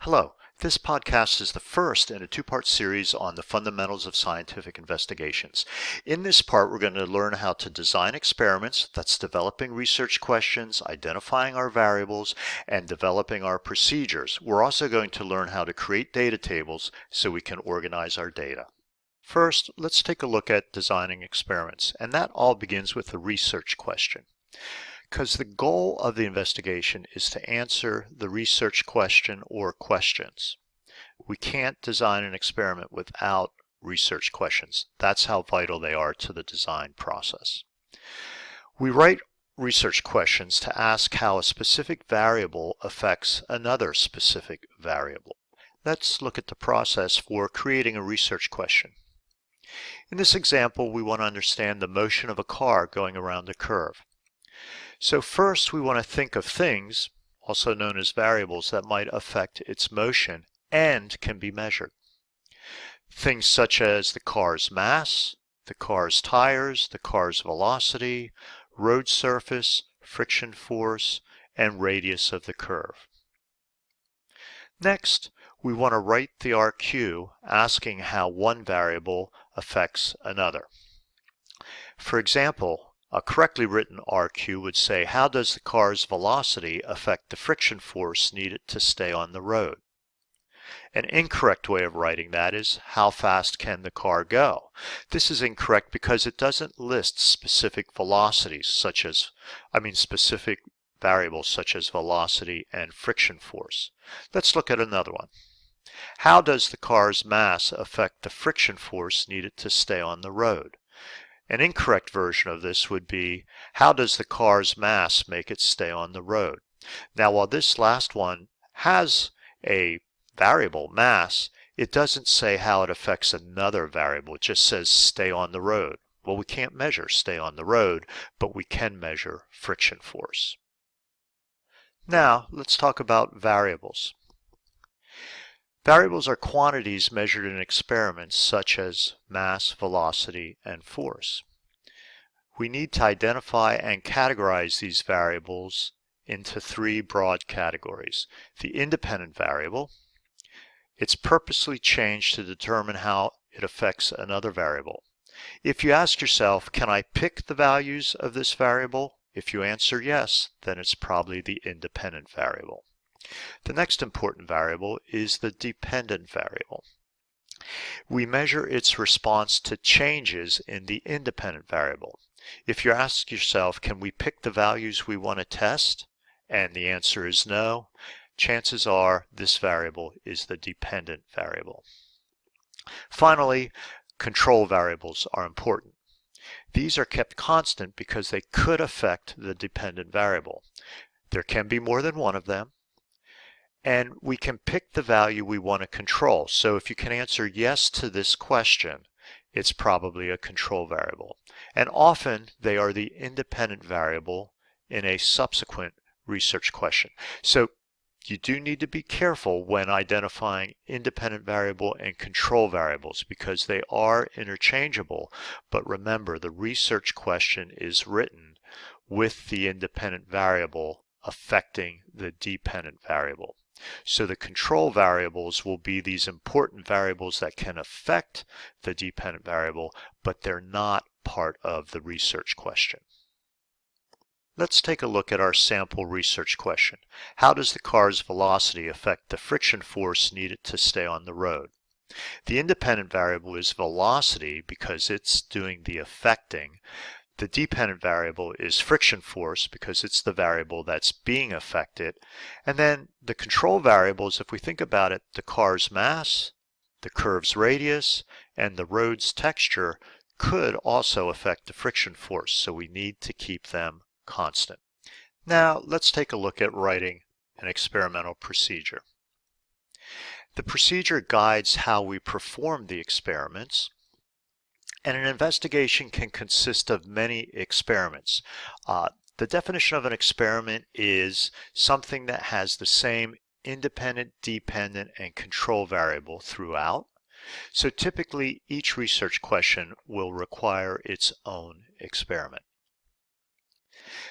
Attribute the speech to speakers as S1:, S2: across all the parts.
S1: Hello, this podcast is the first in a two-part series on the fundamentals of scientific investigations. In this part, we're going to learn how to design experiments, that's developing research questions, identifying our variables, and developing our procedures. We're also going to learn how to create data tables so we can organize our data. First, let's take a look at designing experiments, and that all begins with the research question. Because the goal of the investigation is to answer the research question or questions. We can't design an experiment without research questions. That's how vital they are to the design process. We write research questions to ask how a specific variable affects another specific variable. Let's look at the process for creating a research question. In this example, we want to understand the motion of a car going around a curve. So first we want to think of things, also known as variables, that might affect its motion and can be measured. Things such as the car's mass, the car's tires, the car's velocity, road surface, friction force, and radius of the curve. Next, we want to write the RQ asking how one variable affects another. For example, a correctly written RQ would say, how does the car's velocity affect the friction force needed to stay on the road? An incorrect way of writing that is, how fast can the car go? This is incorrect because it doesn't list specific velocities, specific variables such as velocity and friction force. Let's look at another one. How does the car's mass affect the friction force needed to stay on the road? An incorrect version of this would be, how does the car's mass make it stay on the road? Now, while this last one has a variable, mass, it doesn't say how it affects another variable. It just says stay on the road. Well, we can't measure stay on the road, but we can measure friction force. Now, let's talk about variables. Variables are quantities measured in experiments such as mass, velocity, and force. We need to identify and categorize these variables into three broad categories. The independent variable, it's purposely changed to determine how it affects another variable. If you ask yourself, can I pick the values of this variable? If you answer yes, then it's probably the independent variable. The next important variable is the dependent variable. We measure its response to changes in the independent variable. If you ask yourself, can we pick the values we want to test? And the answer is no, chances are this variable is the dependent variable. Finally, control variables are important. These are kept constant because they could affect the dependent variable. There can be more than one of them. And we can pick the value we want to control. So if you can answer yes to this question, it's probably a control variable. And often they are the independent variable in a subsequent research question. So you do need to be careful when identifying independent variable and control variables because they are interchangeable. But remember, the research question is written with the independent variable affecting the dependent variable. So the control variables will be these important variables that can affect the dependent variable, but they're not part of the research question. Let's take a look at our sample research question. How does the car's velocity affect the friction force needed to stay on the road? The independent variable is velocity because it's doing the affecting. The dependent variable is friction force because it's the variable that's being affected. And then the control variables, if we think about it, the car's mass, the curve's radius, and the road's texture could also affect the friction force, so we need to keep them constant. Now let's take a look at writing an experimental procedure. The procedure guides how we perform the experiments. And an investigation can consist of many experiments. The definition of an experiment is something that has the same independent, dependent, and control variable throughout. So typically each research question will require its own experiment.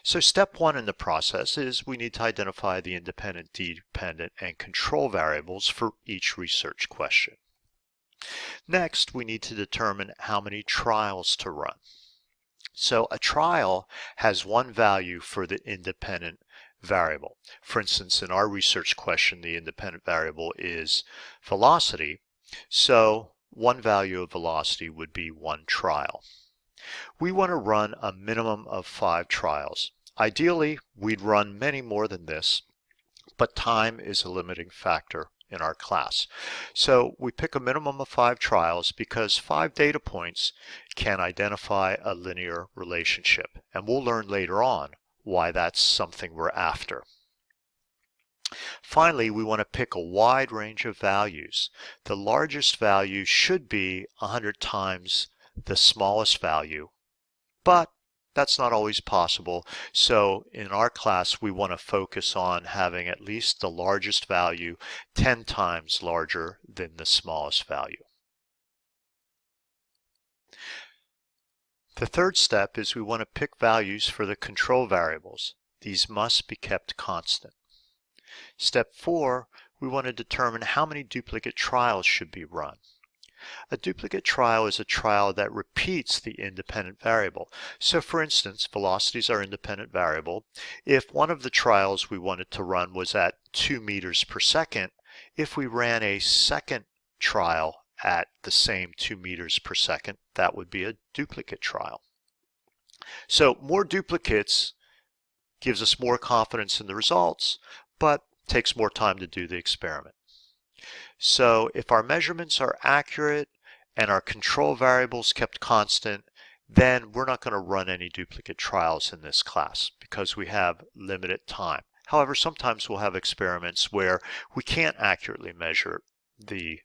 S1: So step one in the process is we need to identify the independent, dependent, and control variables for each research question. Next, we need to determine how many trials to run. So a trial has one value for the independent variable. For instance, in our research question, the independent variable is velocity. So one value of velocity would be one trial. We want to run a minimum of 5 trials. Ideally, we'd run many more than this, but time is a limiting factor in our class. So we pick a minimum of 5 trials because 5 data points can identify a linear relationship, and we'll learn later on why that's something we're after. Finally, we want to pick a wide range of values. The largest value should be 100 times the smallest value, but that's not always possible. So in our class, we want to focus on having at least the largest value 10 times larger than the smallest value. The third step is we want to pick values for the control variables. These must be kept constant. Step 4, we want to determine how many duplicate trials should be run. A duplicate trial is a trial that repeats the independent variable. So for instance, velocity is our independent variable. If one of the trials we wanted to run was at 2 meters per second, if we ran a second trial at the same 2 meters per second, that would be a duplicate trial. So more duplicates gives us more confidence in the results, but takes more time to do the experiment. So if our measurements are accurate and our control variables kept constant, then we're not going to run any duplicate trials in this class because we have limited time. However, sometimes we'll have experiments where we can't accurately measure the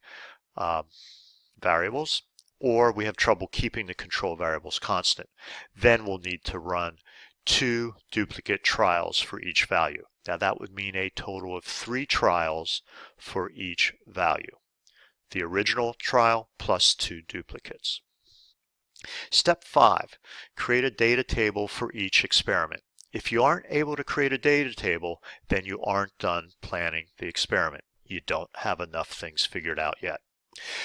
S1: variables, or we have trouble keeping the control variables constant. Then we'll need to run 2 duplicate trials for each value. Now that would mean a total of 3 trials for each value. The original trial plus 2 duplicates. Step 5, create a data table for each experiment. If you aren't able to create a data table, then you aren't done planning the experiment. You don't have enough things figured out yet.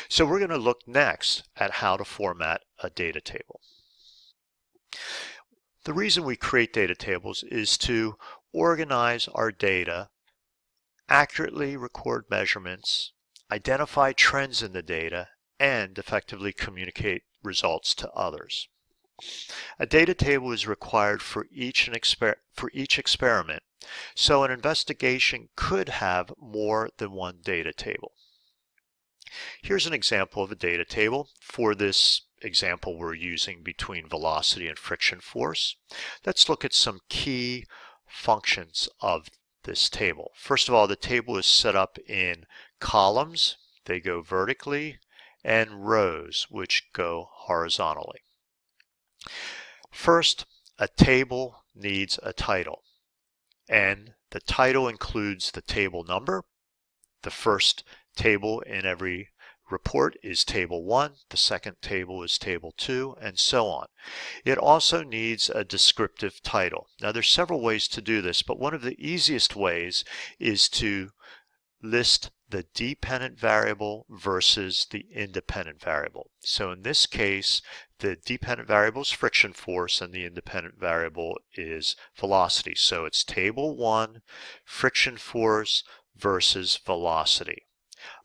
S1: So we're going to look next at how to format a data table. The reason we create data tables is to organize our data, accurately record measurements, identify trends in the data, and effectively communicate results to others. A data table is required for each experiment, so an investigation could have more than one data table. Here's an example of a data table. For this example, we're using between velocity and friction force. Let's look at some key functions of this table. First of all, the table is set up in columns. They go vertically, and rows, which go horizontally. First, a table needs a title, and the title includes the table number. The first table in every report is table 1, the second table is table 2, and so on. It also needs a descriptive title. Now there's several ways to do this, but one of the easiest ways is to list the dependent variable versus the independent variable. So in this case, the dependent variable is friction force and the independent variable is velocity. So it's table 1, friction force versus velocity.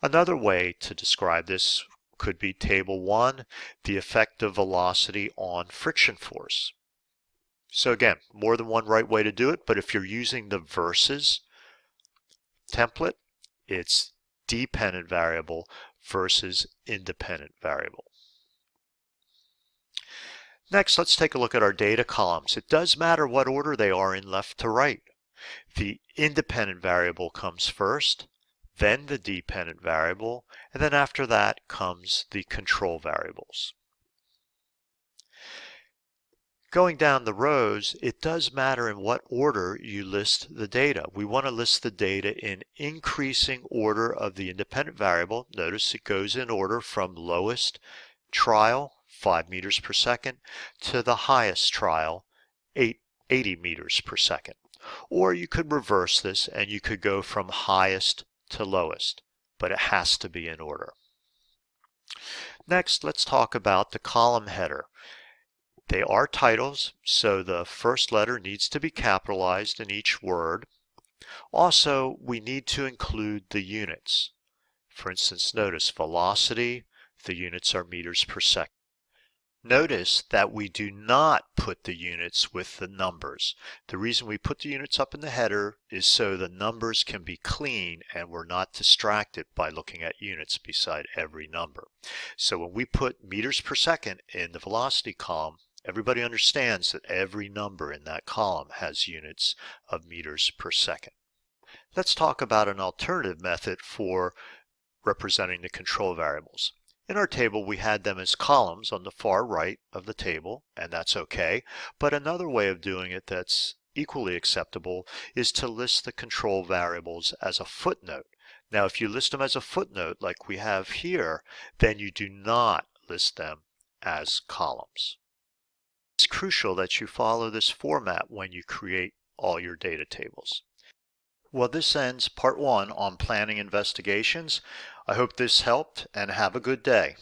S1: Another way to describe this could be table 1, the effect of velocity on friction force. So again, more than one right way to do it, but if you're using the versus template, it's dependent variable versus independent variable. Next, let's take a look at our data columns. It does matter what order they are in left to right. The independent variable comes first, then the dependent variable, and then after that comes the control variables. Going down the rows, it does matter in what order you list the data. We want to list the data in increasing order of the independent variable. Notice it goes in order from lowest trial, 5 meters per second, to the highest trial, 8 80 meters per second. Or you could reverse this and you could go from highest to lowest, but it has to be in order. Next, let's talk about the column header. They are titles, so the first letter needs to be capitalized in each word. Also, we need to include the units. For instance, notice velocity, the units are meters per second. Notice that we do not put the units with the numbers. The reason we put the units up in the header is so the numbers can be clean and we're not distracted by looking at units beside every number. So when we put meters per second in the velocity column, everybody understands that every number in that column has units of meters per second. Let's talk about an alternative method for representing the control variables. In our table, we had them as columns on the far right of the table, and that's okay. But another way of doing it that's equally acceptable is to list the control variables as a footnote. Now, if you list them as a footnote like we have here, then you do not list them as columns. It's crucial that you follow this format when you create all your data tables. Well, this ends part 1 on planning investigations. I hope this helped, and have a good day.